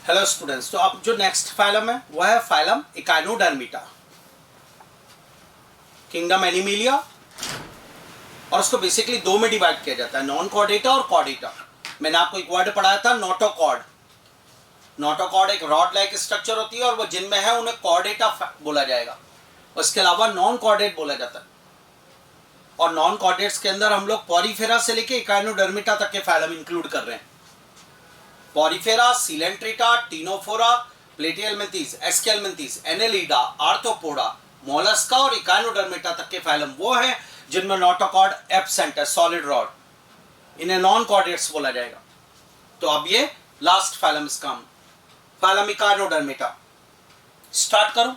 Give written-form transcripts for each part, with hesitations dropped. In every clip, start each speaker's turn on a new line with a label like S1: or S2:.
S1: Hello students, तो अब जो नेक्स्ट फाइलम है वह है फाइलम इकाइनोडर्मिटा, किंगडम एनिमिलिया। और उसको बेसिकली दो में डिवाइड किया जाता है, नॉन कॉर्डेटा और कॉर्डेटा। मैंने आपको एक वर्ड पढ़ाया था, नोटोकॉर्ड। नोटोकॉर्ड एक रॉड लाइक स्ट्रक्चर होती है और वो जिनमें है उन्हें कॉर्डेटा बोला जाएगा। उसके अलावा नॉन कॉर्डेट बोला जाता है। और नॉन कॉर्डेट्स के अंदर हम लोग पॉरीफेरा से लेके इकाइनोडर्मिटा तक के फाइलम इंक्लूड कर रहे हैं। Porifera, Coelenterata, Ctenophora, Platyhelminthes, Aschelminthes, Annelida, Arthropoda, Mollusca और इकाइनोडर्मिटा तक के फाइलम वो हैं जिनमें नोटोकॉर्ड एब्सेंट है, सॉलिड रॉड। इन्हें नॉन कॉर्डेट्स बोला जाएगा। तो अब ये लास्ट फाइलम इसका फाइलम इकाइनोडर्मिटा। स्टार्ट करो।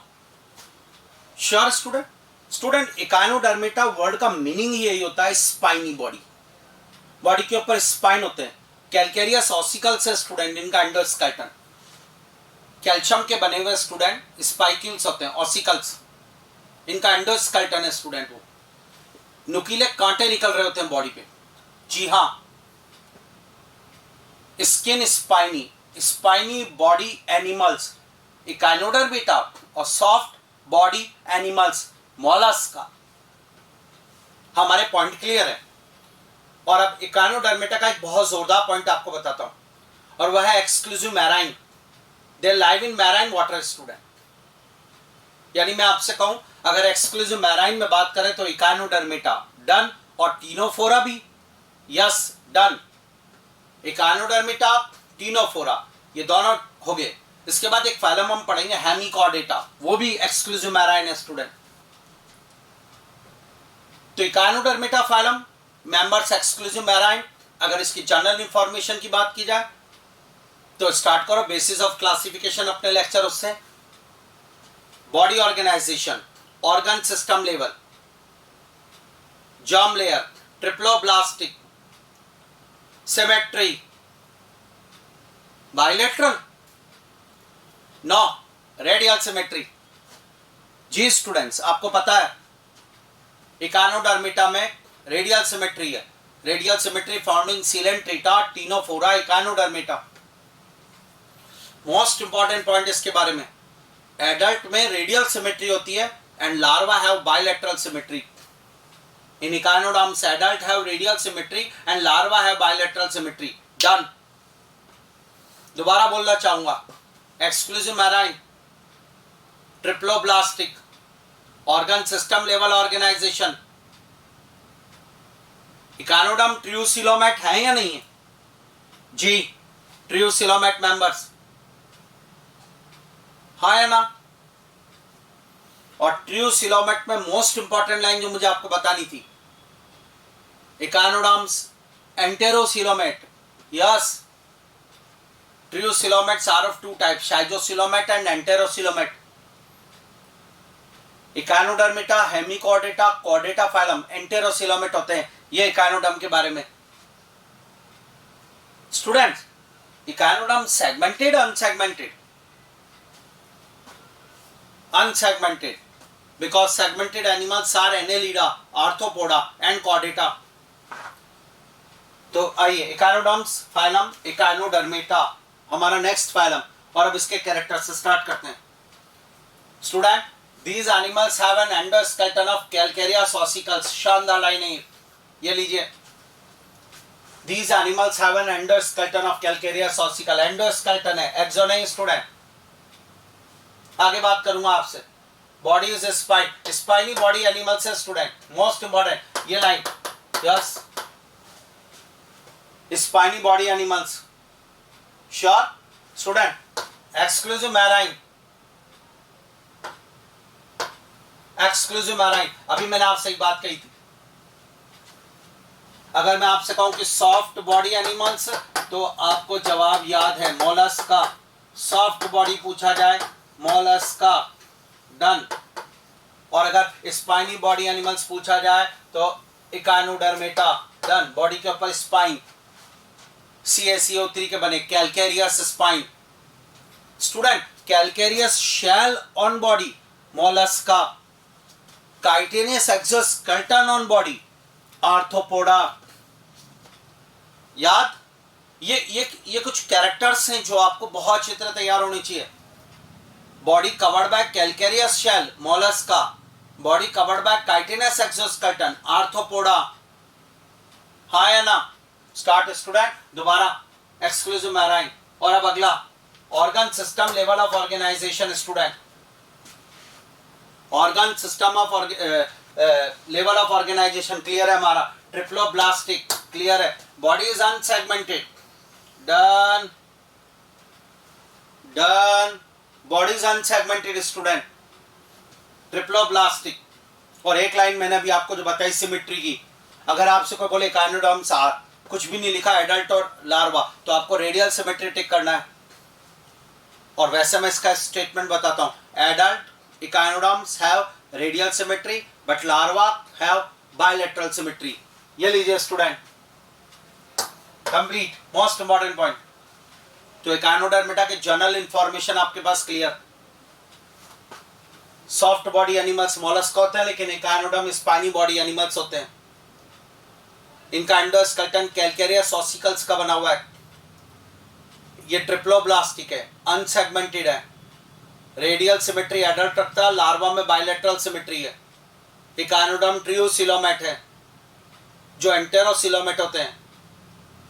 S1: श्योर स्टूडेंट इकाइनोडर्मिटा वर्ड का मीनिंग यही होता है स्पाइनी बॉडी। बॉडी के ऊपर स्पाइन होते हैं। कैलकेरियस ऑसिकल्स है स्टूडेंट, इनका एंडोस्केलेटन। कैल्शियम के बने हुए स्टूडेंट स्पाइक्यूल्स होते हैं, ऑसिकल्स, इनका एंडोस्केलेटन है स्टूडेंट। वो नुकीले कांटे निकल रहे होते हैं बॉडी पे। जी हाँ, skin spiny, spiny body animals Echinodermata और सॉफ्ट बॉडी एनिमल्स मोलस्का। हमारे पॉइंट क्लियर है। और अब इकाइनोडर्मिटा का एक बहुत जोरदार पॉइंट आपको बताता हूं, और वह है exclusive marine. They live in marine water student. यानी मैं आपसे कहूं, अगर एक्सक्लूसिव मैराइन में बात करें तो इकाइनोडर्मिटा डन, और टीनोफोरा भी यस डन। इकाइनोडर्मिटा, टीनोफोरा, ये दोनों हो गए। इसके बाद एक फाइलम हम पढ़ेंगे हेमिकॉर्डेटा, वो भी एक्सक्लूसिव मैराइन है स्टूडेंट। तो इकाइनोडर्मिटा फाइलम मेंबर्स एक्सक्लूसिव मैराइन। अगर इसकी जनरल इंफॉर्मेशन की बात की जाए तो स्टार्ट करो। बेसिस ऑफ क्लासिफिकेशन अपने लेक्चर उससे। Body organisation, organ system level, germ layer, triploblastic, symmetry, bilateral, no radial symmetry. जी स्टूडेंट्स, आपको पता है इकाइनोडर्मिटा में रेडियल सिमेट्री है। Radial symmetry found in Coelenterata, Ctenophora, Echinodermata. Most important point इसके बारे में, एडल्ट में रेडियल सिमेट्री होती है and larva have bilateral symmetry. In echinoderms adult have radial symmetry and larva have bilateral symmetry. Done. दोबारा बोलना चाहूंगा, exclusive marine, triploblastic, organ system level organisation. Echinoderm true coelomate है या नहीं है? जी, ट्रियोसिलोमेट मेंबर्स हाँ या ना? और ट्रियोसिलोमेट में मोस्ट इंपॉर्टेंट लाइन जो मुझे आपको बतानी थी, echinoderms enterocoelomate. Yes, true coelomates are of two type, schizocoelomate and enterocoelomate. Echinodermata, Hemichordata, Chordata phylum enterocoelomate होते हैं। ये इकाइनोडर्म के बारे में। Students, echinoderm segmented, unsegmented? Unsegmented, because segmented animals are Annelida, Arthropoda and Chordata. तो आइए, इकाइनोडर्म्स फाइलम इकाइनोडर्मिटा हमारा next phylum, और अब इसके कैरेक्टर से स्टार्ट करते हैं। Student, these animals have an endoskeleton of calcareous ossicles। शानदार लाइन है ये लीजिए। These animals have an endoskeleton of calcareous ossicle। endoskeleton है, एक्सो नहीं स्टूडेंट। आगे बात करूंगा आपसे। Body is spine, spiny body animals है स्टूडेंट। मोस्ट इंपॉर्टेंट ये line, yes, spiny body animals. Sure student, exclusive marine, exclusive marine. अभी मैंने आपसे एक बात कही थी, अगर मैं आपसे कहूं कि सॉफ्ट बॉडी एनिमल्स, तो आपको जवाब याद है मोलस्का। सॉफ्ट बॉडी पूछा जाए, मोलस्का। डन। और अगर स्पाइनी बॉडी एनिमल्स पूछा जाए तो इकाइनोडर्मिटा। डन। बॉडी के ऊपर स्पाइन, CaCO3 के बने, calcareous spine. Student, calcareous shell on body, mollusca. Chitinous exoskeleton on body, arthropoda. याद? ये कुछ कैरेक्टर फैक्टर्स हैं जो आपको बहुत अच्छी तरह तैयार होनी चाहिए. Body covered by calcareous shell mollusca, body covered by chitinous exoskeleton arthropoda. हाँ या ना? Start student. दोबारा एक्सक्लूसिव मैराइन. और अब अगला organ system level of organisation student. Organ system of level of organisation clear है हमारा. ट्रिप्लोब्लास्टिक क्लियर है. Body is unsegmented. Done done. Body is unsegmented student. Triploblastic. और एक लाइन मैंने अभी आपको जो बताई सिमेट्री की, अगर आपसे कोई बोले इकाइनोडर्म्स कुछ भी नहीं लिखा एडल्ट और लार्वा, तो आपको रेडियल सिमेट्री टिक करना है. और वैसे मैं इसका स्टेटमेंट बताता हूं. Adult echinoderms have radial symmetry but larva have bilateral symmetry. ये लीजिए student, complete. Most important point. तो इकाइनोडर्मिटा के जनरल इंफॉर्मेशन आपके पास clear. Soft body animals mollusc होते हैं, लेकिन इकाइनोडर्म स्पाइनी बॉडी एनिमल्स होते हैं. इनका एंडोस्केलेटन कैलकेरियस ऑसिकल्स का बना हुआ है. ये ट्रिप्लोब्लास्टिक है, अनसेगमेंटेड है. रेडियल सिमेट्री एडल्ट रखता है, लार्वा में बायलैटरल सिमेट्री है. इकाइनोडर्म ट्रियोसिलोमेट है, जो एंटेरोसिलोमेट होते हैं.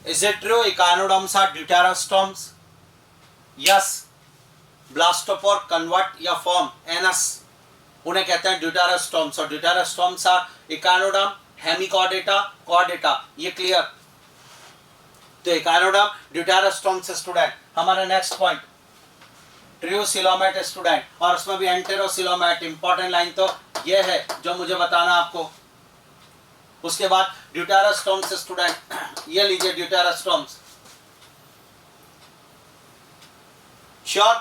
S1: Is it true echinoderms are deuterostomes? Yes. Blastopore convert या फॉर्म एनस, उन्हें कहते हैं ड्यूटेरोस्टोम्स. और deuterostomes are echinoderm, hemichordata, chordata. ये क्लियर. तो इकाइनोडर्म ड्यूटेरोस्टोम्स स्टूडेंट. हमारा नेक्स्ट पॉइंट ट्रियोसिलोमेट स्टूडेंट, और उसमें भी एंटेरोसिलोमेट. इंपॉर्टेंट लाइन तो ये है जो मुझे बताना आपको. उसके बाद ड्यूटेरोस्टोम्स स्टूडेंट. ये लीजिए ड्यूटेरोस्टोम्स. श्योर.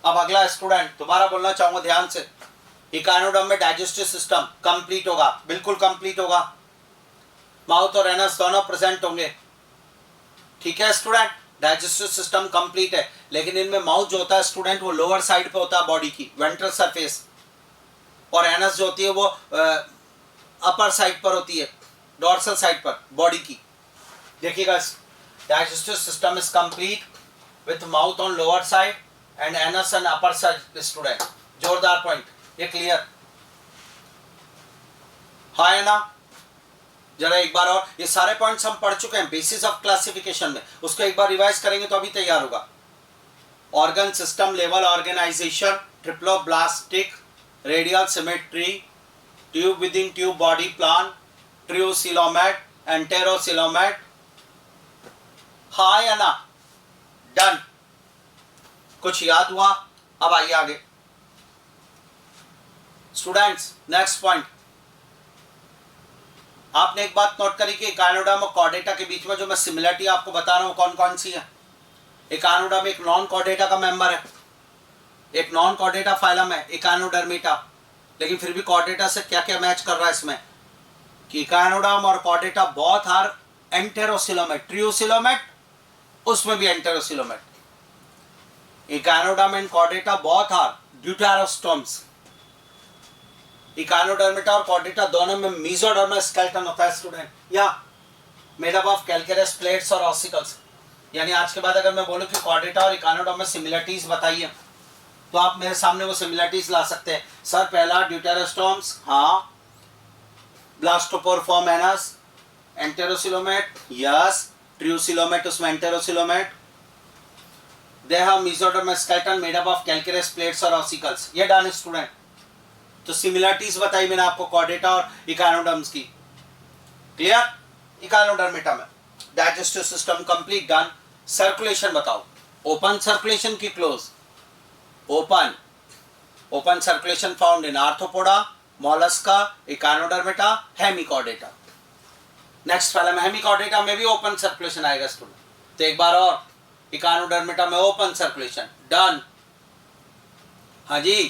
S1: अब अगला स्टूडेंट, दोबारा बोलना चाहूंगा ध्यान से. इकाइनोडर्म में डाइजेस्टिव सिस्टम कंप्लीट होगा, बिल्कुल कंप्लीट होगा. माउथ और एनस दोनों प्रेजेंट होंगे. ठीक है स्टूडेंट. डाइजेस्टिव सिस्टम कंप्लीट है, लेकिन इनमें माउथ जो होता है स्टूडेंट वो लोअर साइड पे होता है बॉडी की, वेंट्रल सरफेस. और एनस जो होती है वो अपर साइड पर होती है, डोर्सल साइड पर बॉडी की. देखिएगा, digestive system is complete with mouth on lower side and anus and upper side student. जोरदार पॉइंट. ये क्लियर? हाँ है ना? जरा एक बार और. ये सारे पॉइंट्स हम पढ़ चुके हैं बेसिस ऑफ क्लासिफिकेशन में. उसको एक बार रिवाइज करेंगे तो अभी तैयार होगा. Organ system level organisation, triploblastic, radial symmetry, tube within tube body plan, true coelomate, enterocoelomate. हाँ या ना? डन. कुछ याद हुआ? अब आइए आगे स्टूडेंट्स. Next point. आपने एक बात नोट करी कि इकाइनोडर्म और कॉर्डेटा के बीच में जो मैं सिमिलरिटी आपको बता रहा हूं कौन कौन सी है. इकाइनोडर्म एक नॉन कॉर्डेटा का मेंबर है, एक नॉन कॉर्डेटा फाइलम है इकाइनोडर्मिटा. लेकिन फिर भी कॉर्डेटा से क्या क्या मैच कर रहा है इसमें कि इकाइनोडर्म और Chordata both are enterocoelomate. True coelomate, उसमें भी enterocoelomate. Echinoderm and Chordata both are deuterostomes. Echinodermata और कॉर्डेटा दोनों में मेसोडर्मल स्केलेटन होता है स्टूडेंट, या made up of calcareous plates और ऑसिकल्स. यानी आज के बाद अगर मैं बोलूं कि कॉर्डेटा और इकाइनोडर्म में सिमिलरिटीज बताइए, तो आप मेरे सामने वो सिमिलरिटीज ला सकते हैं. सर पहला ड्यूटेरोस्टोम्स, हाँ. Blastopore form anus, enterocoelomate, yes. True coelomate, उसमें enterocoelomate. They have mesodermal skeleton made up of calcareous plates और ऑसिकल्स. ये डन स्टूडेंट. तो सिमिलरिटीज बताई मैंने आपको कॉर्डेटा और इकाइनोडर्म्स की. क्लियर? इकाइनोडर्मिटा में digestive system complete done. Circulation बताओ. ओपन सर्कुलेशन की close? Open. Open circulation found in Arthropoda, Mollusca, Echinodermata, Hemichordata. Next वाला में हेमिकॉर्डेटा में भी ओपन सर्कुलेशन आएगा स्टूडेंट. तो एक बार और, इकाइनोडर्मिटा में ओपन सर्कुलेशन डन. हाँ जी,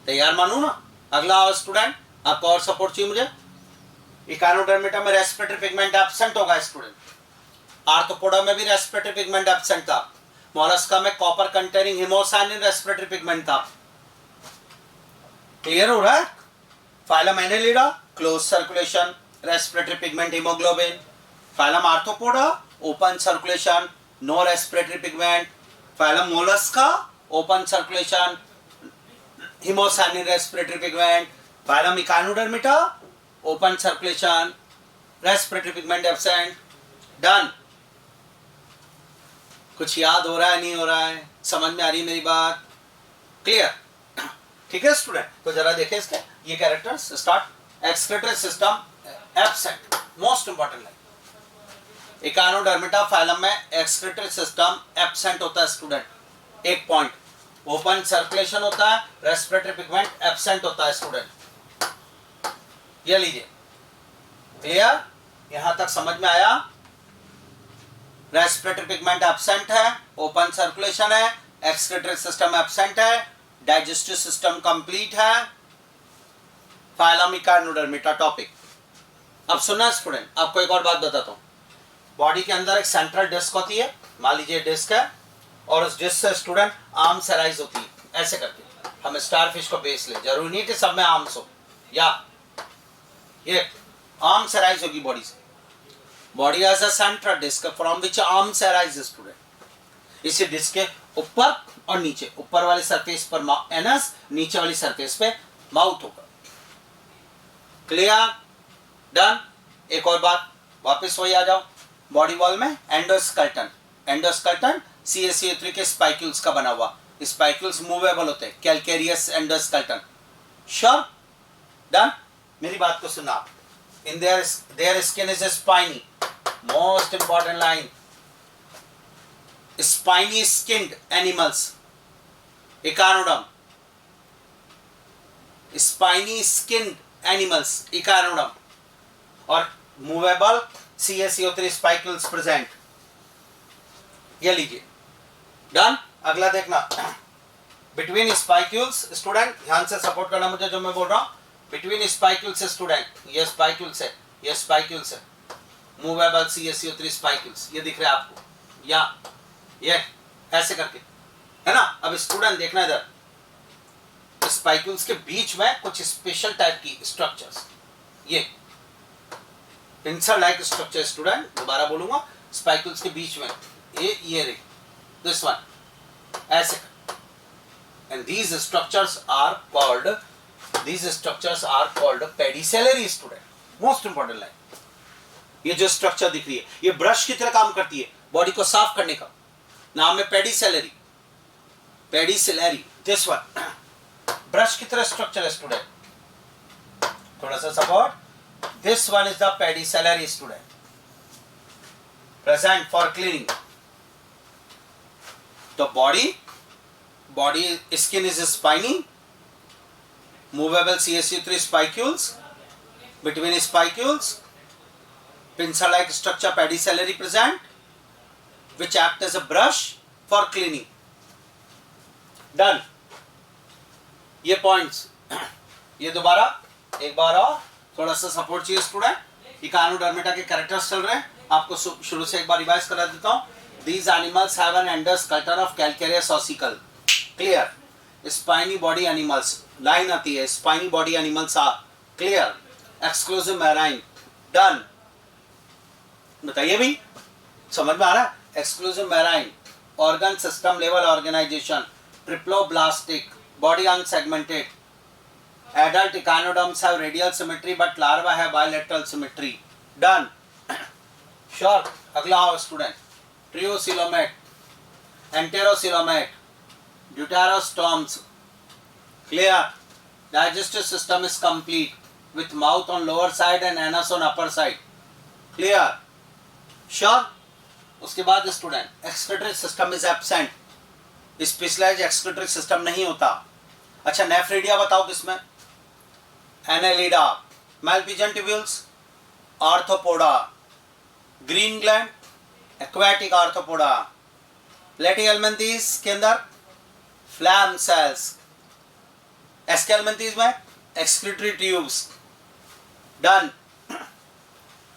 S1: तैयार मानू ना? अगला आओ स्टूडेंट. आपको और सपोर्ट चाहिए मुझे? इकाइनोडर्मिटा में रेस्पिरेटरी पिगमेंट एब्सेंट होगा स्टूडेंट. आर्थ्रोपोडा में भी रेस्पिरेटरी पिगमेंट एब्सेंट था. मोलस्का में copper containing haemocyanin respiratory pigment था. क्लियर हो रहा है? Phylum annelida close circulation, respiratory pigment haemoglobin. Phylum arthropoda open circulation, no respiratory pigment. Phylum mollusca open circulation, haemocyanin respiratory pigment, phylum echinodermata open circulation, respiratory pigment absent, done. कुछ याद हो रहा है नहीं हो रहा है, समझ में आ रही है मेरी बात, क्लियर? ठीक है स्टूडेंट, तो जरा देखें इसके ये characters. Start. Excretory system absent, most important line. Echinodermata phylum में एक्सक्रीटरी सिस्टम एब्सेंट होता है स्टूडेंट, एक पॉइंट। ओपन सर्कुलेशन होता है, रेस्पिरेटरी पिगमेंट एब्सेंट होता है स्टूडेंट, ये लीजिए, क्लियर? यहां तक समझ में आया? रेस्पिरेटरी पिगमेंट एब्सेंट है, ओपन सर्कुलेशन है, एक्सक्रीटरी सिस्टम एब्सेंट है, डाइजेस्टिव सिस्टम कंप्लीट है, फाइलम इकानोडर्मिटा टॉपिक। अब सुनना स्टूडेंट, आपको एक और बात बताता हूं। बॉडी के अंदर एक सेंट्रल डिस्क होती है, मान लीजिए डिस्क है, और उस डिस्क से स्टूडेंट आर्म्स अराइज होती है, ऐसे करके। हम स्टारफिश को बेस ले, जरूरी नहीं कि सब में आर्म्स हो, या ये आर्म्स अराइज होगी बॉडी से। Body has a central disc from which arms arise student. इसी डिस्क के ऊपर और नीचे, ऊपर वाली सरफेस पर एनस, नीचे वाली सरफेस पे माउथ होगा, क्लियर? डन। एक और बात, वापस वही आ जाओ। बॉडी वॉल में एंडोस्केलेटन, एंडोस्केलेटन CaCO3 के स्पाइक्यूल्स का बना हुआ, स्पाइक्यूल्स मूवेबल होते हैं, कैलकेरियस एंडोस्केलेटन। श्योर? डन। मेरी बात को सुना। In their skin is spiny, most important line. Spiny skinned animals, echinoderm, spiny skinned animals, echinoderm, और मूवेबल CaCO3 स्पाइक्यूल्स प्रेजेंट, ये लीजिए। डन। अगला देखना, बिटवीन स्पाइक्यूल्स स्टूडेंट, ध्यान से सपोर्ट करना मुझे जो मैं बोल रहा हूं। बिटवीन स्पाइक्यूल्स स्टूडेंट, ये स्पाइक्यूल्स है, ये स्पाइक्यूल्स है, मूवेबल CaCO3 स्पाइक्यूल्स, ये दिख रहा है आपको, या ये ऐसे करके, है ना? अब स्टूडेंट देखना इधर, स्पाइक्यूल्स के बीच में कुछ स्पेशल टाइप की स्ट्रक्चर्स, ये पिंसर लाइक स्ट्रक्चर स्टूडेंट, दोबारा बोलूंगा, स्पाइक्यूल्स के बीच में ये रही, दिस वन, ऐसे। And these structures are called pedicellary student, most important line. ये जो स्ट्रक्चर दिख रही है, ये ब्रश की तरह काम करती है बॉडी को साफ करने का, नाम है pedicellariae, pedicellariae, this one, brush की तरह स्ट्रक्चर है स्टूडेंट। थोड़ा सा support, this one is the pedicellariae student, present for cleaning. तो body skin is spiny, movable CaCO3 spicules, between spicules pincer like structure pedicellary present which act as a brush for cleaning. Done. ये points, ये दोबारा एक बार और थोड़ा सा support चाहिए student. इकानोडर्मिटा के कैरेक्टर्स चल रहे हैं, आपको शुरू से एक बार रिवाइज करा देता हूँ। These animals have an endoskeleton of calcareous ossicle. Clear? Spiny body animals, line आती है, spiny body animals are clear. Exclusive marine, done. बताइए भी, समझ में आ रहा है? Exclusive marine, organ system level organization, triploblastic, body unsegmented. Adult echinoderms have radial symmetry but larvae have bilateral symmetry. Done. Sure. अगला आओ student, triocoelomate, enterocoelomate, deuterostomes, clear. Digestive system is complete with mouth on lower side and anus on upper side. Clear? Sure? उसके बाद student, excretory system is absent, specialised excretory system नहीं होता। अच्छा, nephridia बताओ किसमें? Annelida, Malpighian tubules, arthropoda, green gland, aquatic arthropoda, platyhelminthes के अंदर flame cells, aschelminthes में एक्सक्रीटरी ट्यूब्स। डन।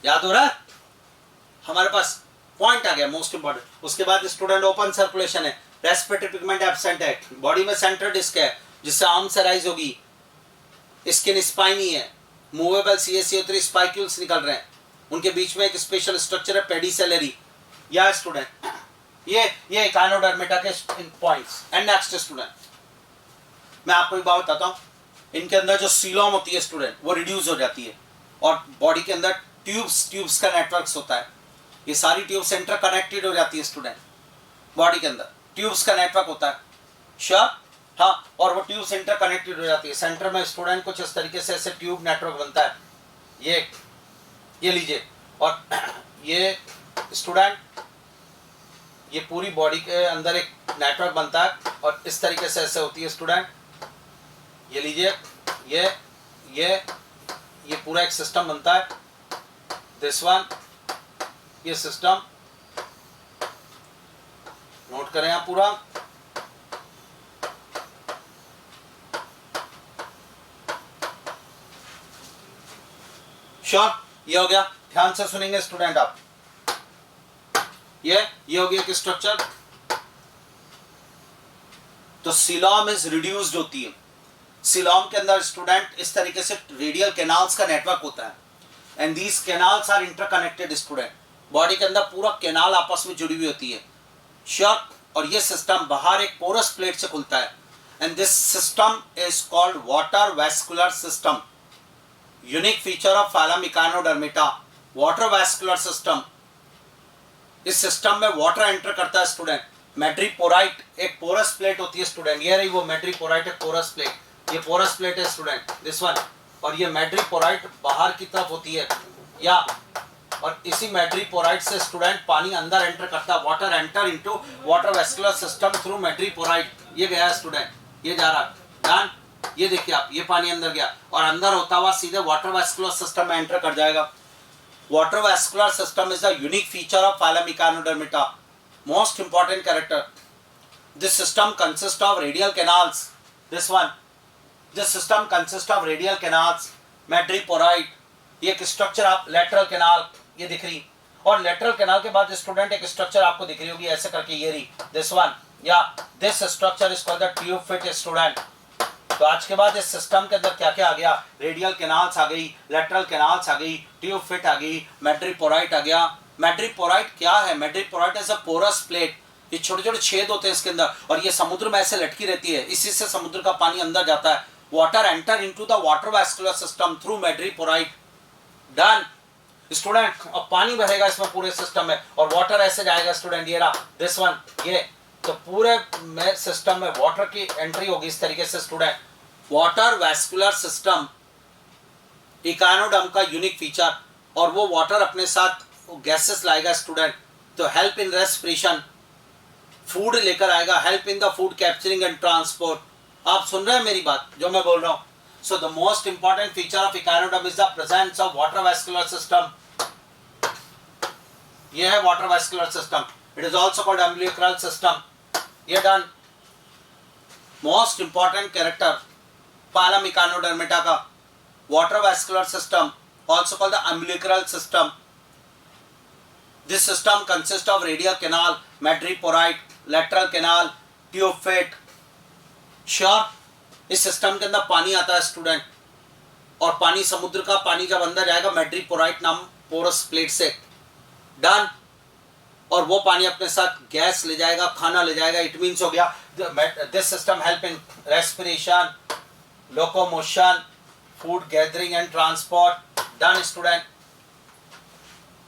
S1: याद हो रहा है? हमारे पास पॉइंट आ गया मोस्ट इंपॉर्टेंट। उसके बाद स्टूडेंट ओपन सर्कुलेशन है, रेस्पिरेटरी पिगमेंट एब्सेंट है, बॉडी में सेंट्रल डिस्क है जिससे आर्म्स अराइज होगी, स्किन स्पाइनी है, मूवेबल CaCO3 स्पाइक्यूल्स निकल रहे हैं, उनके बीच में एक स्पेशल स्ट्रक्चर है पेडिसेलरी। या स्टूडेंट, ये इकानोडर्मिटा के पॉइंट्स। एंड नेक्स्ट स्टूडेंट, मैं आपको एक बात बताता हूँ, इनके अंदर जो सीलोम होती है स्टूडेंट वो रिड्यूस हो जाती है, और बॉडी के अंदर ट्यूब्स का नेटवर्क होता है, ये सारी ट्यूब्स इंटर कनेक्टेड हो जाती है स्टूडेंट, बॉडी के अंदर ट्यूब्स का नेटवर्क होता है, श्योर, हाँ, और वो ट्यूब्स इंटर कनेक्टेड हो जाती है। सेंटर में स्टूडेंट कुछ इस तरीके से ऐसे ट्यूब नेटवर्क बनता है, ये लीजिए, और ये स्टूडेंट ये पूरी बॉडी के अंदर एक नेटवर्क बनता है, और इस तरीके से ऐसे होती है स्टूडेंट, ये लीजिए, ये पूरा एक सिस्टम बनता है, दिस वन, ये सिस्टम नोट करें आप पूरा, श्योर, ये हो गया, ध्यान से सुनेंगे स्टूडेंट आप, ये हो गया कि स्ट्रक्चर, तो सीलोम इज रिड्यूस्ड होती है, सीलोम के अंदर स्टूडेंट इस तरीके से रेडियल कैनाल्स का नेटवर्क होता है, and these canals are interconnected student, body के अंदर पूरा कैनाल आपस में जुड़ी हुई होती है, श्योर, और ये सिस्टम बाहर एक पोरस प्लेट से खुलता है, and this system is called water vascular system, unique feature of phylum echinodermata, water vascular system. इस सिस्टम में वाटर एंटर करता है स्टूडेंट, मैड्रीपोराइट एक पोरस प्लेट होती है स्टूडेंट, ये रही वो मैड्रीपोराइट एक पोरस प्लेट, ये पोरस प्लेट है स्टूडेंट, दिस वन, और ये मैड्रीपोराइट बाहर की तरफ होती है, या और इसी मैड्रीपोराइट से स्टूडेंट पानी अंदर एंटर करता है, water enter into water vascular system through मैड्रीपोराइट, ये गया स्टूडेंट, ये जा रहा डन, ये देखिए आप, ये पानी अंदर गया और अंदर होता हुआ सीधे वाटर वैस्कुलर सिस्टम में एंटर कर जाएगा। Water vascular system is the unique feature of phylum echinodermata, most important character, this system consist of radial canals, this one, this system consist of radial canals, madreporite, ये एक structure आप lateral canal, ये दिख रही, और lateral canal के बाद student एक स्ट्रक्चर आपको दिख रही होगी ऐसे करके, ये रही दिस वन, या this structure is called the tube feet student. तो आज के बाद इस सिस्टम के अंदर क्या क्या आ गया, रेडियल कैनाल्स आ गई, लेटरल कैनाल्स आ गई, ट्यूब फिट आ गई, मैड्रीपोराइट आ गया। मैड्रीपोराइट क्या है, madreporite is a porous plate, ये छोटे छोटे छेद होते हैं इसके अंदर, और ये समुद्र में ऐसे लटकी रहती है, इसी से समुद्र का पानी अंदर जाता है, water enter into the water vascular system through मैड्रीपोराइट, done student. अब पानी भरेगा इसमें पूरे सिस्टम में, और वाटर ऐसे जाएगा स्टूडेंट, ये रहा दिस वन, ये, तो पूरे में सिस्टम में वाटर की एंट्री होगी इस तरीके से student. Water vascular system echinoderm का यूनिक फीचर, और वो वाटर अपने साथ गैसेस लाएगा स्टूडेंट, तो हेल्प इन रेस्पिरेशन, फूड लेकर आएगा, help in the food capturing and transport. आप सुन रहे हैं मेरी बात जो मैं बोल रहा हूँ? So the most important feature of echinoderm is the presence of water vascular system. ये है water vascular system, it is also called umbilical system, ये done. Most important character phylum echinodermata का, water vascular system, also called the umbilical system. This system consists of radial canal, madreporite, lateral canal, tube fit. Sure, इस system के अंदर पानी आता है student, और पानी समुद्र का पानी जब अंदर जाएगा मैड्रीपोराइट नाम पोरस प्लेट से, डन, और वो पानी अपने साथ गैस ले जाएगा, खाना ले जाएगा, इट मीन्स हो गया this system help in respiration, locomotion, food gathering and transport, done student.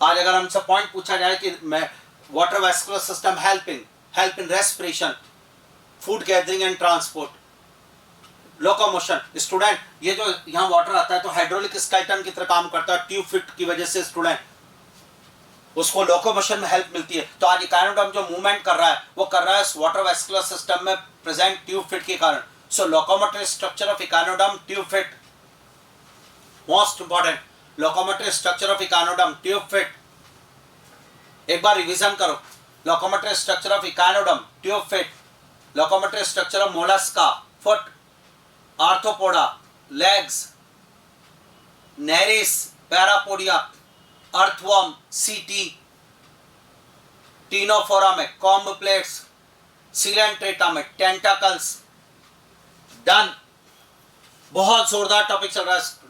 S1: आज अगर हमसे पॉइंट पूछा जाए कि मैं water vascular system help in respiration, food gathering and transport, locomotion, student ये जो यहाँ वाटर आता है तो हाइड्रोलिक स्केलेटन की तरह काम करता है ट्यूब फिट की वजह से स्टूडेंट, उसको लोकोमोशन में हेल्प मिलती है। तो आज इकानोडर्म जो मूवमेंट कर रहा है वो कर रहा है वाटर वैस्कुलर सिस्टम में प्रेजेंट ट्यूब फिट के कारण। So locomotive structure of echinoderm tube feet, most important, locomotive structure of echinoderm tube feet. एक बार रिवीजन करो, locomotive structure of echinoderm tube feet, locomotive structure of mollusca foot, arthropoda legs, nereis parapodia, earthworm setae, ctenophora में comb plates, coelenterata में tentacles, done. बहुत जोरदार topic चल रहा है,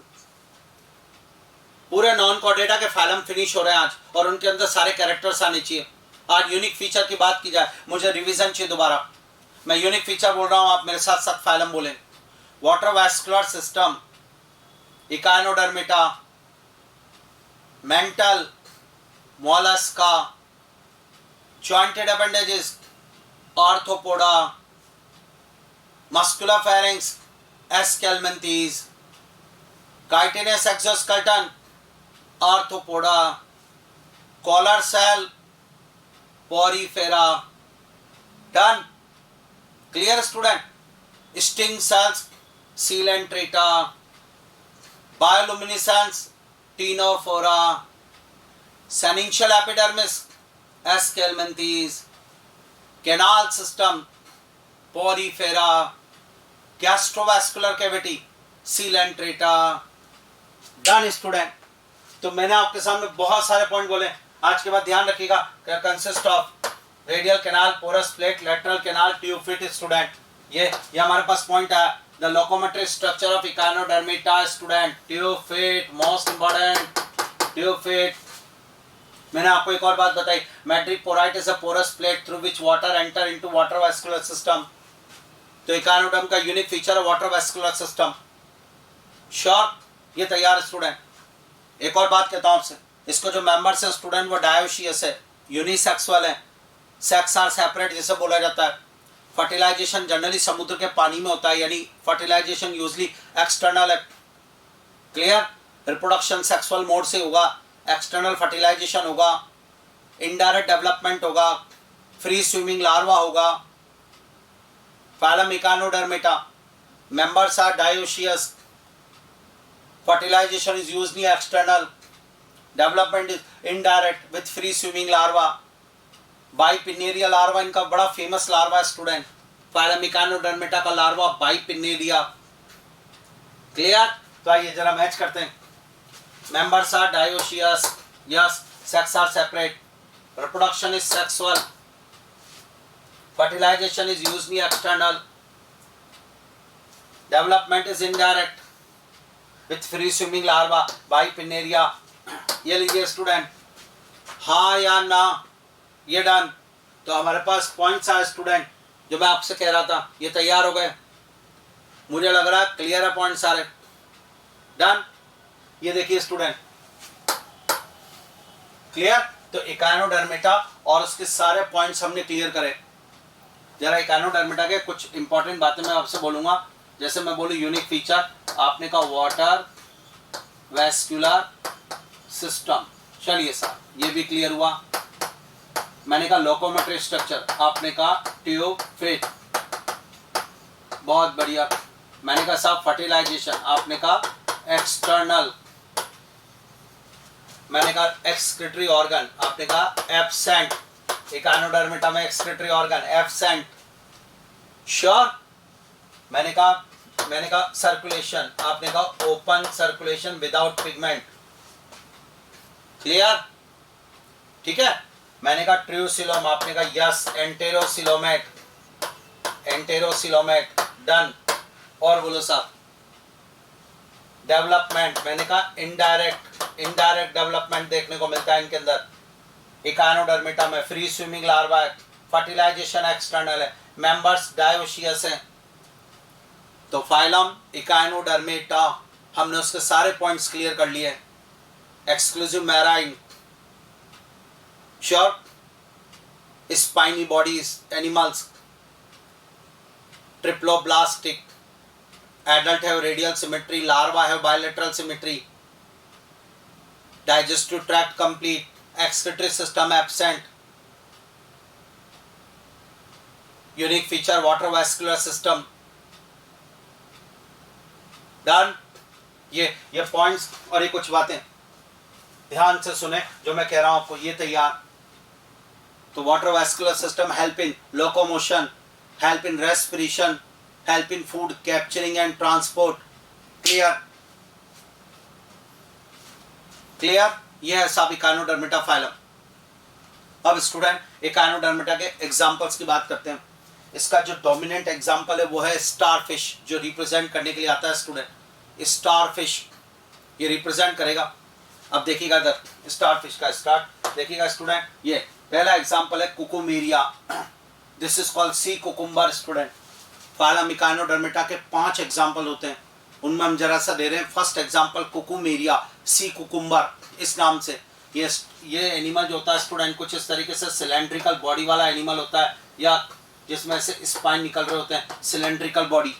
S1: पूरे नॉन कॉर्डेटा के फाइलम फिनिश हो रहे हैं आज, और उनके अंदर सारे कैरेक्टर्स आने चाहिए। आज यूनिक फीचर की बात की जाए, मुझे रिवीजन चाहिए दोबारा, मैं यूनिक फीचर बोल रहा हूं, आप मेरे साथ साथ फाइलम बोलें। Water vascular system, echinodermata, mantle, mollusca, jointed appendages, arthropoda, muscular pharynx, aschelminthes, chitinous exoskeleton, arthropoda, collar cell, porifera. Done, clear student? Sting cells, coelenterata, bioluminescence, ctenophora, syncytial epidermis, aschelminthes, canal system, porifera, gastrovascular cavity, coelenterata. Done student. तो मैंने आपके सामने बहुत सारे point बोले, आज के बाद ध्यान रखिएगा, consist of radial canal, porous plate, lateral canal, tube feet. Student ये हमारे पास पॉइंट है, the locomotory structure of echinodermata. Student tube feet, most important, tube feet. मैंने आपको एक और बात बताई, madreporite is a porous plate through which water enter into water vascular system. तो इकानोडर्म का यूनिक फीचर है वाटर वैस्कुलर सिस्टम। श्योर? ये तैयार स्टूडेंट। एक और बात कहता हूं आपसे, इसको जो मेंबर्स है स्टूडेंट वो डायोशियस है, यूनिसेक्सुअल है, सेक्स आर सेपरेट जिसे बोला जाता है। फर्टिलाइजेशन जनरली समुद्र के पानी में होता है, यानी फर्टिलाइजेशन यूजली एक्सटर्नल है। क्लियर? रिप्रोडक्शन सेक्सुअल मोड से होगा, एक्सटर्नल फर्टिलाइजेशन होगा, इनडायरेक्ट डेवलपमेंट होगा, फ्री स्विमिंग लार्वा होगा। Phylum echinodermata, members are dioecious, fertilization is usually external, development is indirect with free swimming larva, bipinnaria larva इनका बड़ा famous larva है student, phylum echinodermata का larva bipinnaria. Clear? तो आइए जरा match करते हैं। Members are dioecious, yes, sex are separate, reproduction is sexual, fertilization is usually external, development is indirect with free swimming larva, bipinnaria. ये लीजिए student, हाँ या ना, ये डन। तो हमारे पास पॉइंट्स आए स्टूडेंट, जो मैं आपसे कह रहा था, ये तैयार हो गए। मुझे लग रहा है क्लियर है पॉइंट सारे। डन। ये देखिए स्टूडेंट, क्लियर? तो इकानोडर्मिटा और उसके सारे पॉइंट्स हमने क्लियर करे। जरा इकानोडर्मिटा के कुछ इंपॉर्टेंट बातें मैं आपसे बोलूंगा। जैसे मैं बोलूँ यूनिक फीचर, आपने कहा वाटर वैस्कुलर सिस्टम, चलिए सर ये भी क्लियर हुआ। मैंने कहा लोकोमोटरी स्ट्रक्चर, आपने कहा ट्यूब फिट, बहुत बढ़िया। मैंने कहा साहब फर्टिलाइजेशन, आपने कहा एक्सटर्नल। मैंने कहा एक्सक्रीटरी ऑर्गन, आपने कहा एब्सेंट। इकानोडर्मिटा में एक्सक्रीटरी ऑर्गन एब्सेंट। श्योर? मैंने कहा सर्कुलेशन, आपने कहा open circulation without pigment. Clear? ठीक है। मैंने कहा ट्रूसिलोम, आपने कहा यस, एंटेरोसिलोमेट, एंटेरोसिलोमेट। डन। और बोलो साहब डेवलपमेंट, मैंने कहा इनडायरेक्ट, इनडायरेक्ट डेवलपमेंट देखने को मिलता है इनके अंदर। इकानोडर्मिटा में फ्री स्विमिंग लार्वा है, फर्टिलाइजेशन एक्सटर्नल है, मेंबर्स डायोशियस हैं। तो फाइलम इकानोडर्मिटा हमने उसके सारे पॉइंट्स क्लियर कर लिए। Exclusive marine, sure, spiny bodies animals, triploblastic, adult have radial symmetry, larva have bilateral symmetry, digestive tract complete, excretory system absent, unique feature water vascular system। Done. ये points और ये कुछ बातें ध्यान से सुने जो मैं कह रहा हूं आपको, ये तैयार। तो water vascular system help in locomotion, help in respiration, help in food capturing and transport. Clear? Clear? ये है सब इकानोडर्मिटा फाइलम। अब स्टूडेंट इकानोडर्मिटा के एग्जांपल्स की बात करते हैं। इसका जो डोमिनेंट एग्जांपल है वो है स्टारफिश, जो रिप्रेजेंट करने के लिए आता है स्टूडेंट। स्टारफिश ये रिप्रेजेंट करेगा। अब देखिएगा इधर स्टारफिश का स्टार्ट देखिएगा स्टूडेंट, ये पहला एग्जांपल है cucumaria, this is called sea cucumber student. Phylum echinodermata के 5 एग्जांपल होते हैं, उनमें हम जरा सा दे रहे हैं। First example Cucumaria sea cucumber, इस नाम से ये एनिमल जो होता है स्टूडेंट कुछ इस तरीके से सिलेंड्रिकल बॉडी वाला एनिमल होता है, या जिसमें से स्पाइन निकल रहे होते हैं, सिलेंड्रिकल बॉडी।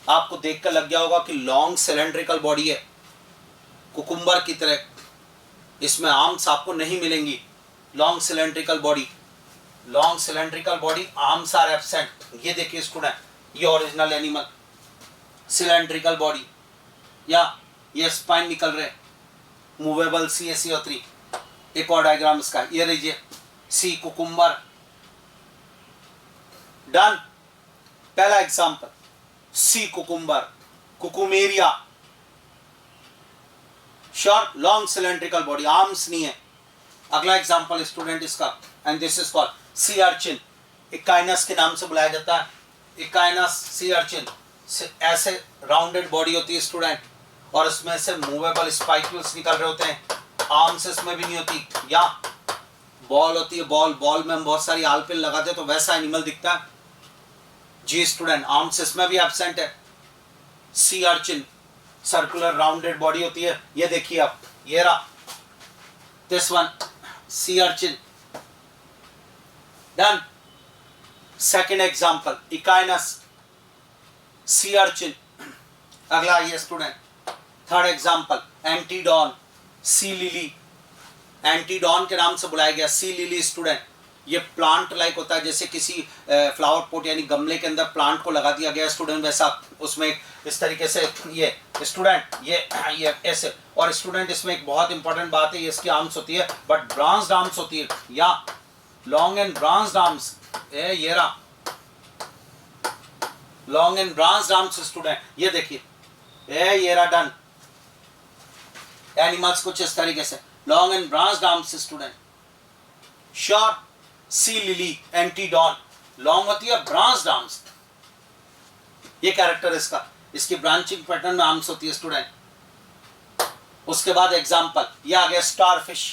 S1: आपको देखकर लग गया होगा कि लॉन्ग सिलेंड्रिकल बॉडी है कुकुम्बर की तरह, इसमें आर्म्स आपको नहीं मिलेंगी। Long cylindrical body, long cylindrical body, arms are absent. ये देखिए स्टूडेंट, ये ओरिजिनल एनिमल, सिलेंड्रिकल बॉडी, या ये स्पाइन निकल रहे, मूवेबल CaCO3। एक और डायग्राम इसका, ये लीजिए सी कुकुम्बर। डन। पहला example sea cucumber, cucumaria, short long cylindrical body, arms नहीं है। अगला एग्जांपल स्टूडेंट इसका, and this is called sea urchin, echinus के नाम से बुलाया जाता है। इकाइनस सी अर्चिन, ऐसे राउंडेड बॉडी होती है स्टूडेंट, और इसमें से मूवेबल स्पाइक्यूल्स निकल रहे होते हैं। आर्म्स इसमें भी नहीं होती, या बॉल होती है, बॉल में हम बहुत सारी आलपिल लगाते हैं तो वैसा एनिमल दिखता है। जी स्टूडेंट, आर्म्स इसमें भी एब्सेंट है। Sea urchin, circular rounded body होती है। ये देखिए आप, ये रहा this one, C urchin. Done. Second example echinus sea urchin. अगला ये student, third example Antedon sea lily, Antedon के नाम से बुलाया गया। सी लिली स्टूडेंट, ये प्लांट लाइक होता है, जैसे किसी फ्लावर पॉट यानी गमले के अंदर प्लांट को लगा दिया गया स्टूडेंट, वैसा उसमें इस तरीके से ये स्टूडेंट ये ऐसे। और स्टूडेंट इसमें एक बहुत इंपॉर्टेंट बात है, ये इसकी आर्म्स होती है बट ब्रांच्ड आर्म्स होती है, या लॉन्ग एंड ब्रांच्ड आर्म्स। ये रहा long and branched arms student, ये देखिए ये रहा। डन। एनिमल्स कुछ इस तरीके से, long and branched arms student. Short sea lily, Antedon, long होती है, ब्रांच्ड आर्म्स, ये कैरेक्टर इसका। इसकी ब्रांचिंग पैटर्न में आर्म्स होती है स्टूडेंट। उसके बाद एग्जांपल ये आ गया स्टारफिश,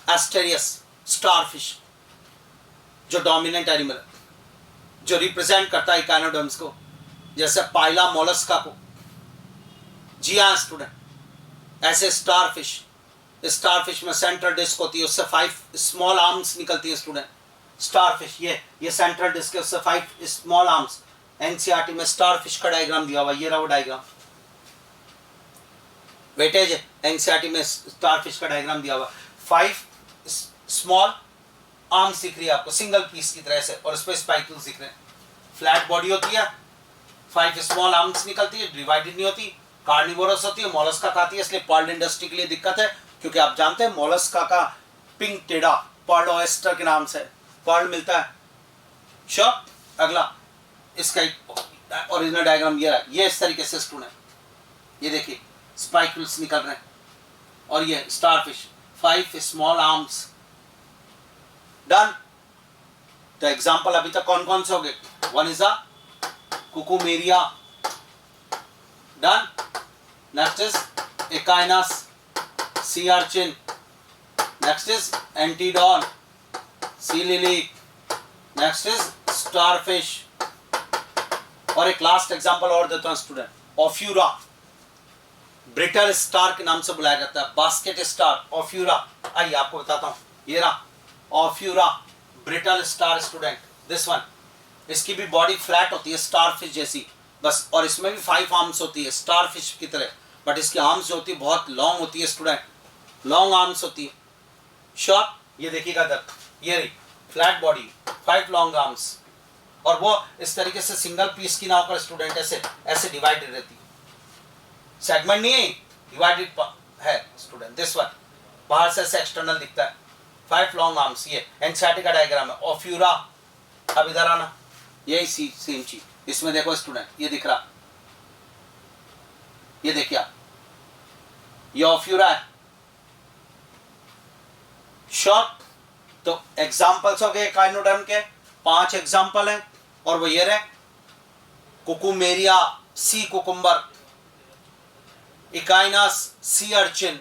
S1: एस्टेरियस स्टारफिश, जो डोमिनेंट एनिमल है, जो रिप्रेजेंट करता है इकाइनोडर्म्स को, जैसे पाइला मोलस्का को। जी हाँ स्टूडेंट, ऐसे स्टारफिश, स्टारफिश में सेंट्रल डिस्क होती है, उससे 5 स्मॉल आर्म्स निकलती है स्टूडेंट। स्टारफिश, ये सेंट्रल डिस्क है, उससे 5 स्मॉल आर्म्स। एनसीईआरटी में स्टारफिश का डायग्राम दिया हुआ, ये रहा वो डायग्राम। वेटेज है, एनसीईआरटी में स्टारफिश का डायग्राम दिया हुआ। 5 स्मॉल आर्म्स दिख रही है आपको सिंगल पीस की तरह से, और उस पर स्पाइकल्स दिख रहे हैं। फ्लैट बॉडी होती है, 5 स्मॉल आर्म्स निकलती है, डिवाइडेड नहीं होती, कार्निवोरस होती है, मोलस्का खाती है, इसलिए पर्ल इंडस्ट्री के लिए दिक्कत है, क्योंकि आप जानते हैं मोलस्का का पिंक टेडा पर्ल ऑयस्टर के नाम से पर्ल मिलता है। श्योर। अगला इसका ओरिजिनल डायग्राम ये रहा, ये इस तरीके से स्टूडेंट, ये देखिए स्पाइकल्स निकल रहे हैं, और ये स्टारफिश 5 स्मॉल आर्म्स। डन। तो एग्जांपल अभी तक कौन कौन से हो गए? One is a cucumaria. Done. Next is echinus sea urchin, next is antedon, sea lily, next is starfish। और एक लास्ट एग्जांपल और देता हूं स्टूडेंट, ऑफ्यूरा, ब्रिटल स्टार के नाम से बुलाया जाता है, बास्केट स्टार, ऑफ्यूरा। आइए आपको बताता हूं, ये रहा ophiura, brittle star student, this one. इसकी भी बॉडी फ्लैट होती है स्टारफिश जैसी बस, और इसमें भी 5 आर्म्स होती है स्टारफिश की तरह, बट इसकी आर्म्स जो होती है बहुत लॉन्ग होती है स्टूडेंट, लॉन्ग आर्म्स होती है। श्योर। ये देखिएगा इधर, ये रही फ्लैट बॉडी, 5 लॉन्ग आर्म्स, और वो इस तरीके से सिंगल पीस की ना होकर स्टूडेंट ऐसे ऐसे डिवाइडेड रहती है, सेगमेंट नहीं है, डिवाइडेड है स्टूडेंट। दिस वन बाहर से ऐसे एक्सटर्नल दिखता है, 5 लॉन्ग आर्म्स। ये एनसीईआरटी का डायग्राम है, ऑफ्यूरा। अब इधर आना, यही सेम चीज इसमें देखो स्टूडेंट, ये दिख रहा, ये देखिए आप, ये ऑफ्यूरा है। शॉर्ट। तो एग्जांपल्स हो गए एकाइनोडर्म के, 5 एग्जांपल हैं, और वो ये रहे cucumaria sea cucumber, echinus sea urchin,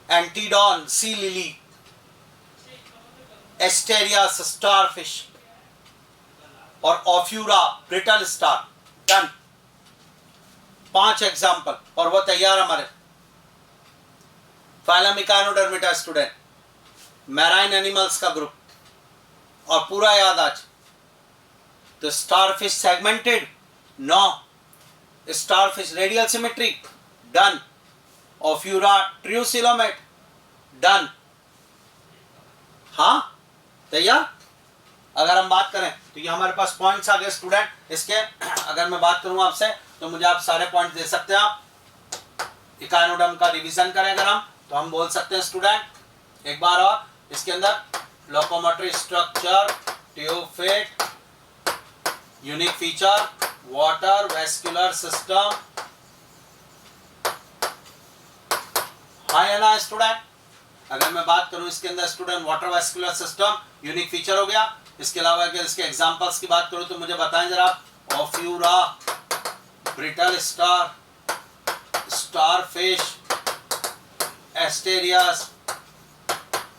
S1: antedon sea lily, asterias starfish और ophiura brittle star. Done. 5 example और वो तैयार हमारे। Phylum echinodermata student, marine animals का ग्रुप, और पूरा याद आज। तो starfish segmented, no. Starfish radial symmetric, done. Ophiura triocoelomate, done. हाँ तैयार। अगर हम बात करें तो ये हमारे पास पॉइंट्स आ गए स्टूडेंट। इसके अगर मैं बात करूं आपसे तो मुझे आप सारे पॉइंट दे सकते हैं। आप इकाइनोडर्म का रिवीजन करें अगर हम, तो हम बोल सकते हैं स्टूडेंट एक बार और, इसके अंदर locomotory structure, tube feet, unique feature, water vascular system. हाँ या ना स्टूडेंट। अगर मैं बात करूं इसके अंदर student water vascular system unique feature हो गया। इसके अलावा अगर इसके एग्जांपल्स की बात करूं तो मुझे बताएं जरा। Ophiura, brittle star, starfish, asterias,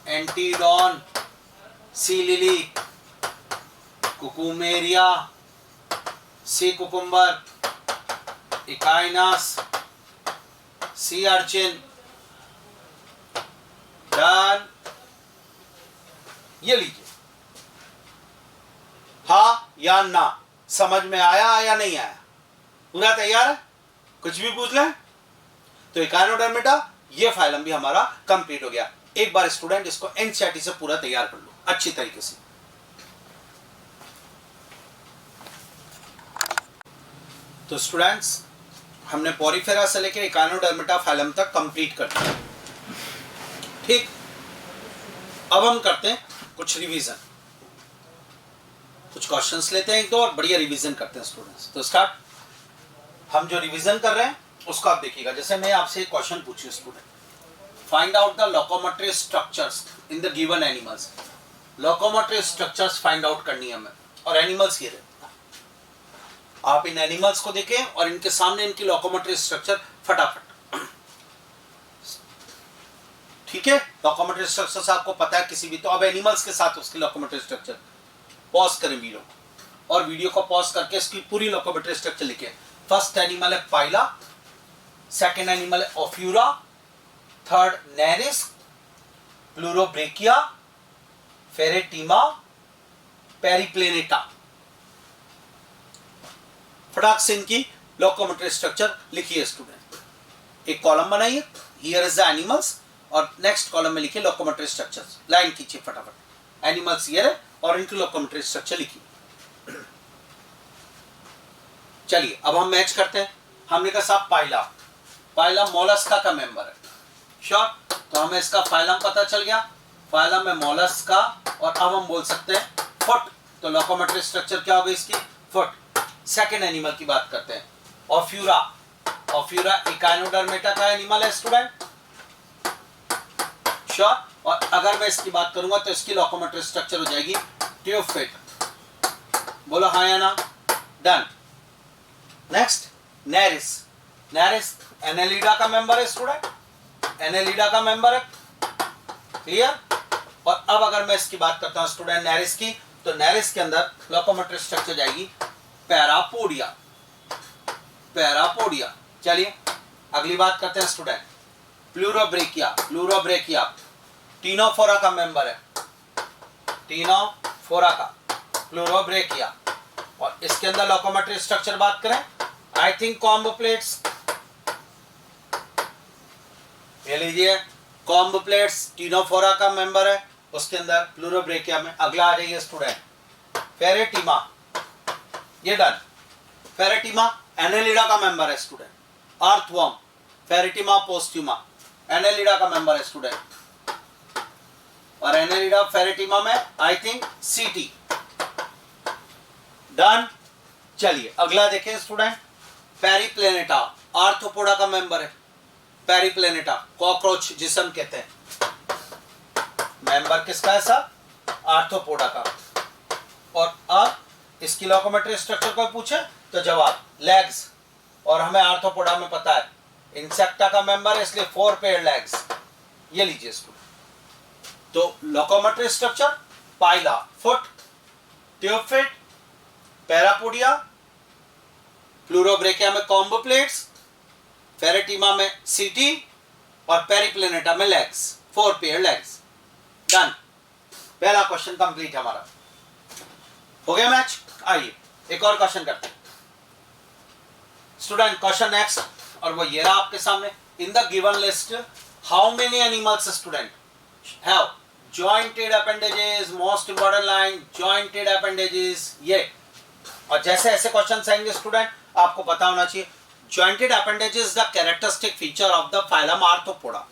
S1: antedon, sea lily, cucumaria, sea cucumber, echinus, sea urchin. Done. ये लीजिए। हाँ या ना, समझ में आया या नहीं आया? पूरा तैयार है, कुछ भी पूछ लें। तो इकाइनोडर्मिटा ये फाइलम भी हमारा कंप्लीट हो गया। एक बार स्टूडेंट इसको एनसीईआरटी से पूरा तैयार कर लो अच्छी तरीके से। तो स्टूडेंट्स हमने पोरिफेरा से लेकर इकाइनोडर्मिटा फाइलम तक कंप्लीट कर दिया। ठीक, अब हम करते हैं कुछ रिवीजन, कुछ क्वेश्चंस लेते हैं एक दो और बढ़िया रिवीजन करते हैं स्टूडेंट्स। तो स्टार्ट। हम जो रिवीजन कर रहे हैं उसको आप देखिएगा। जैसे मैं आपसे एक क्वेश्चन पूछूं student, find out the locomotory structures in the given animals. Locomotory structures find out करनी है हमें, और एनिमल्स ये रहे। आप इन एनिमल्स को देखें और इनके सामने इनकी लोकोमोटरी स्ट्रक्चर फटाफट। ठीक है, लोकोमोटरी स्ट्रक्चर आपको पता है किसी भी, तो अब एनिमल्स के साथ उसकी लोकोमोटरी स्ट्रक्चर। पॉज करें वीडियो और वीडियो को पॉज करके इसकी पूरी लोकोमोटरी स्ट्रक्चर लिखें। फर्स्ट एनिमल है पाइला, सेकेंड एनिमल है ऑफ्यूरा, थर्ड नेरिस, प्लूरोब्रेकिया, फेरेटिमा, पेरिप्लेनेटा। फटाक से इनकी लोकोमोटरी स्ट्रक्चर लिखिए स्टूडेंट। एक कॉलम बनाइए, हियर इज द एनिमल्स, और नेक्स्ट कॉलम में लिखिए लोकोमोटरी स्ट्रक्चर्स। लाइन खींचिए फटाफट। एनिमल्स हियर है और इनकी लोकोमोटरी स्ट्रक्चर लिखिए। चलिए अब हम मैच करते हैं। हमने कहा साहब पाइला, पाइला मोलस्का का मेंबर है। श्योर, तो हमें इसका फाइलम पता चल गया। फाइलम है मोलस्का, और अब हम बोल सकते हैं फुट। तो लोकोमोटरी स्ट्रक्चर क्या होगी इसकी? फुट। सेकेंड एनिमल की बात करते हैं, ऑफ्यूरा। ऑफ्यूरा इकाइनोडर्मेटा का एनिमल है स्टूडेंट। श्योर, और अगर मैं इसकी बात करूंगा तो इसकी लोकोमोटरी स्ट्रक्चर हो जाएगी ट्यूब फिट। बोलो हाँ या ना? Done. Next nereis. Nereis annelida का मेंबर है स्टूडेंट, एनेलिडा का मेंबर है। क्लियर। और अब अगर मैं इसकी बात करता हूं स्टूडेंट नेरिस की, तो नेरिस के अंदर लोकोमोटरी स्ट्रक्चर जाएगी पैरापोडिया। पैरापोडिया। चलिए अगली बात करते हैं स्टूडेंट, प्लूरोब्रेकिया। प्लूरोब्रेकिया टीनोफोरा का मेंबर है, टीनोफोरा का प्लूरोब्रेकिया। और इसके अंदर लोकोमोटरी स्ट्रक्चर बात करें, आई थिंक कॉम्ब प्लेट्स। ये लीजिए कॉम्ब प्लेट्स टीनोफोरा का मेंबर है, उसके अंदर प्लूरोब्रेकिया में। अगला आ जाइए स्टूडेंट, फेरेटिमा। ये डन। फेरेटिमा एनेलिडा का मेंबर है स्टूडेंट। अर्थवर्म फेरेटिमा पोस्ट्यूमा एनेलिडा का मेंबर है स्टूडेंट। और एनेलिडा फेरेटिमा में आई थिंक सीटी। डन। चलिए अगला देखें स्टूडेंट, पेरिप्लेनेटा आर्थ्रोपोडा का मेंबर है। पेरिप्लेनेटा कॉकरोच जिसम कहते हैं, मेंबर किसका है सर? आर्थ्रोपोडा का। और अब इसकी लोकोमोटरी स्ट्रक्चर को पूछे तो जवाब लेग्स, और हमें आर्थ्रोपोडा में पता है इंसेक्टा का मेंबर है, इसलिए 4 पेयर लेग्स। ये लीजिए स्टूडेंट। तो लोकोमोटरी स्ट्रक्चर पाइला फुट, ट्यूबफिट, पैरापोडिया, प्लूरोब्रेकिया में कॉम्बो प्लेट्स, फेरेटिमा में सीटी और पेरिप्लेनेटा में लेग्स, 4 पेयर लेग्स। डन, पहला क्वेश्चन कंप्लीट हमारा हो गया मैच। आइए एक और क्वेश्चन करते हैं स्टूडेंट। क्वेश्चन नेक्स्ट, और वो ये रहा आपके सामने। In the given list how many animals student have jointed appendages, most important line jointed appendages. ये और जैसे ऐसे क्वेश्चन आएंगे स्टूडेंट आपको पता होना चाहिए jointed appendages the characteristic feature of the phylum arthropoda.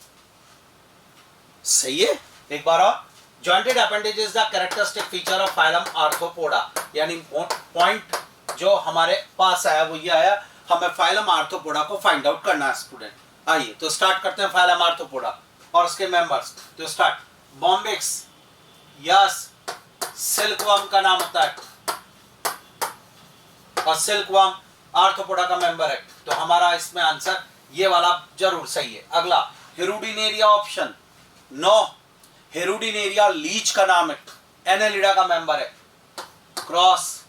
S1: सही है, एक बार और, jointed appendages the characteristic feature of phylum arthropoda, यानी पॉइंट जो हमारे पास आया वो ये आया, हमें फाइलम आर्थ्रोपोडा को फाइंड आउट करना है स्टूडेंट। आइए तो स्टार्ट करते हैं फाइलम आर्थ्रोपोडा और उसके मेंबर्स। तो स्टार्ट, बॉम्बिक्स, यस, सिल्कवर्म का नाम होता है और सिल्कवर्म आर्थ्रोपोडा का मेंबर है, तो हमारा इसमें आंसर ये वाला जरूर सही है। अगला हेरुडिनेरिया ऑप्शन नो, हेरुडिनेरिया लीच का नाम है, एनेलिडा का मेंबर है, क्रॉस।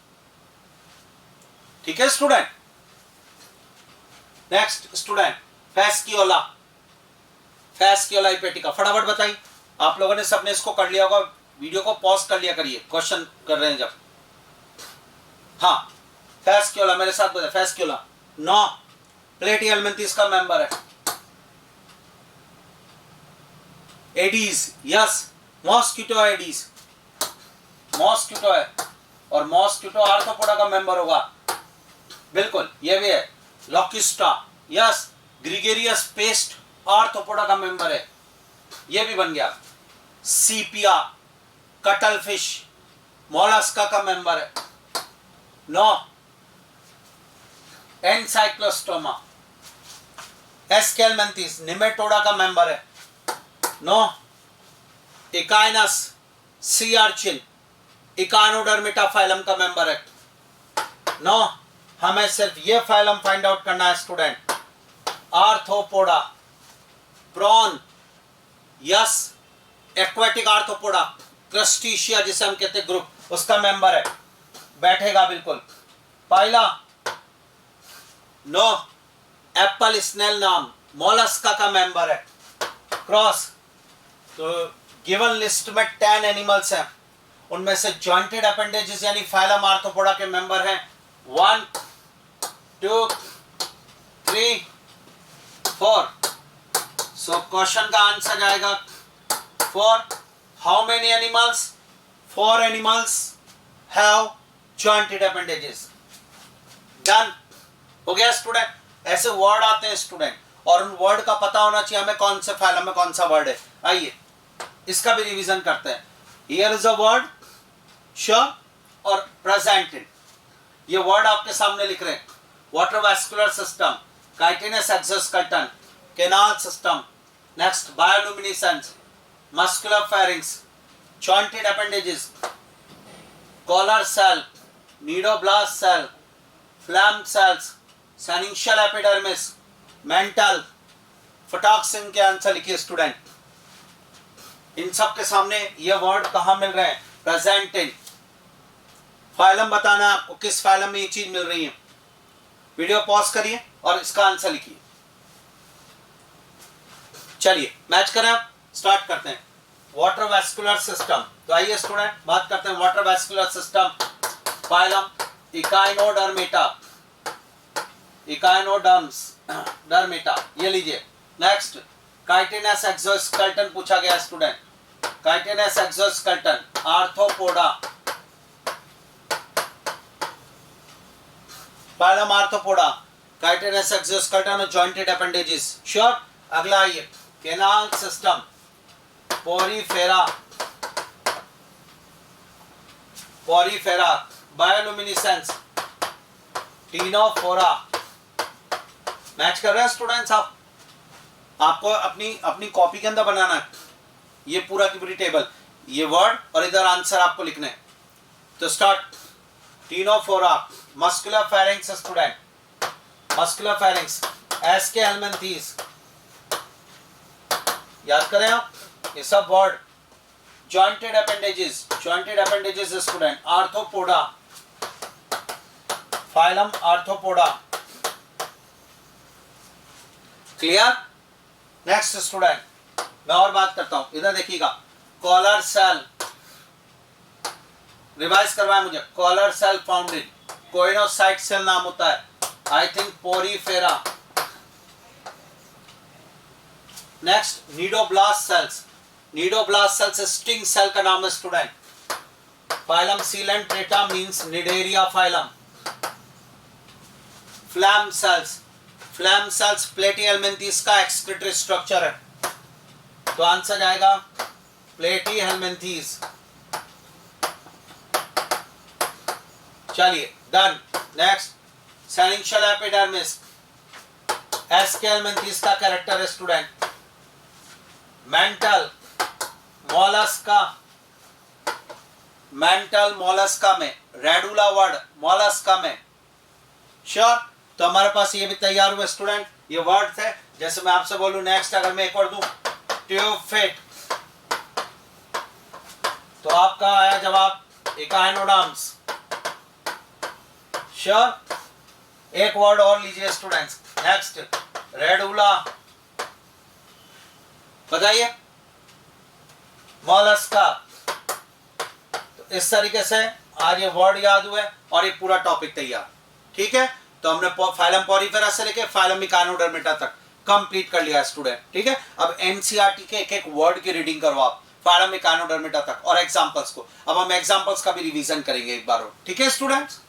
S1: ठीक है स्टूडेंट। नेक्स्ट स्टूडेंट, फैस्कियोला, फैस्कियोला इपेटिका, फटाफट बताइए। आप लोगों ने सबने इसको कर लिया होगा, वीडियो को पॉज कर लिया करिए क्वेश्चन कर रहे हैं जब। हाँ, फैस्कियोला मेरे साथ बताए, फैस्कियोला नो, प्लेटिहेल्मिन्थस का मेंबर है। Aedes, yes, mosquito aedes, mosquito है और मॉस्किटो आर्थ्रोपोडा का मेंबर होगा, बिल्कुल ये भी है। Locusta, yes, gregarious pest arthropoda का मेंबर है, ये भी बन गया। सीपिया, कटल फिश, मोलस्का का मेंबर है, नो। एनसाइक्लोस्टोमा, एस्केलमेंथिस, निमेटोडा का मेंबर है, no. Echinus, sea urchin, echinodermata phylum का मेंबर है, नो। हमें सिर्फ ये फाइलम फाइंड आउट करना है student. Arthropoda, prawn, yes, aquatic arthropoda, crustacea जिसे हम कहते हैं ग्रुप, उसका मेंबर है, बैठेगा बिल्कुल। पाइला नो, एप्पल स्नेल नाम, मोलस्का का मेंबर है, क्रॉस। तो गिवन लिस्ट में 10 एनिमल्स हैं, उनमें से जॉइंटेड अपेंडेजेस यानी फाइलम आर्थ्रोपोडा के मेंबर हैं 1 2 3 4। सो क्वेश्चन का आंसर जाएगा 4। How many animals? 4 animals have jointed appendages. Done, हो गया स्टूडेंट। ऐसे वर्ड आते हैं स्टूडेंट और उन वर्ड का पता होना चाहिए हमें कौन से फाइलम में कौन सा वर्ड है। आइए इसका भी रिवीजन करते हैं। Here is a word sure और प्रेजेंटेड, ये वर्ड आपके सामने लिख रहे हैं। Water vascular system, chitinous exoskeleton, canal system, next bioluminescence, muscular pharynx, jointed appendages, collar cell, cnidoblast cell, flame cells, syncytial epidermis, mantle, फटाक्सिन के आंसर लिखिए स्टूडेंट। इन सब के सामने ये वर्ड कहाँ मिल रहे हैं? प्रेजेंटेड। फाइलम बताना आपको किस फाइलम में ये चीज मिल रही है। वीडियो पॉज करिए और इसका आंसर लिखिए। चलिए मैच करें, आप स्टार्ट करते हैं। वाटर वैस्कुलर सिस्टम, तो आइए स्टूडेंट बात करते हैं water vascular system. Phylum echinodermata, echinoderms dermata, ये लीजिए। नेक्स्ट काइटिनस एक्सोस्केलेटन पूछा गया student. Chitinous exoskeleton, arthropoda, phylum arthropoda, chitinous exoskeleton और जॉइंटेड अपेंडेजेस। श्योर। अगला आइए canal system, porifera, porifera, bioluminescence, ctenophora. Match कर रहे हैं स्टूडेंट्स आप? आपको अपनी कॉपी के अंदर बनाना है ये पूरा की पूरी टेबल, ये वर्ड और इधर आंसर आपको लिखने हैं। तो start. Ctenophora, muscular pharynx student, muscular pharynx, Aschelminthes, याद करें आप ये सब word. Jointed appendages student, arthropoda, phylum arthropoda. Clear? Next student, मैं और बात करता हूं, इधर देखिएगा, कॉलर सेल, रिवाइज करवाए मुझे, collar cell found in, choanocyte cell नाम होता है, I think porifera. Next, cnidoblast cells sting cell का नाम है student. Phylum coelenterata means cnidaria phylum. Flame cells platyhelminthes का एक्सक्रीटरी स्ट्रक्चर है, तो आंसर जाएगा प्लेटीहेल्मिन्थेस। चलिए done. Next, syncytial epidermis, aschelminthes का कैरेक्टर है स्टूडेंट। मेंटल मोलस्का में, रेडुला वर्ड मोलस्का में। श्योर? तो हमारे पास ये भी तैयार हुए स्टूडेंट, ये वर्ड थे। जैसे मैं आपसे बोलूं नेक्स्ट, अगर मैं एक और दूं ट्यूबफिट, तो आपका आया जवाब इकाइनोडर्म्स। श्योर? एक वर्ड और लीजिए स्टूडेंट्स। नेक्स्ट, रेडुला, बताइए, मोलस्का। तो इस तरीके से आज ये वर्ड याद हुए और ये पूरा टॉपिक तैयार। ठीक है, तो हमने फाइलम पॉरीफेरा से लेके फाइलम इकाइनोडर्मेटा तक कंप्लीट कर लिया स्टूडेंट। ठीक है, अब एनसीईआरटी के एक एक वर्ड की रीडिंग करो आप, फाइलम इकाइनोडर्मेटा तक, और एग्जांपल्स को। अब हम एग्जांपल्स का भी रिवीजन करेंगे एक बार और। ठीक है स्टूडेंट्स?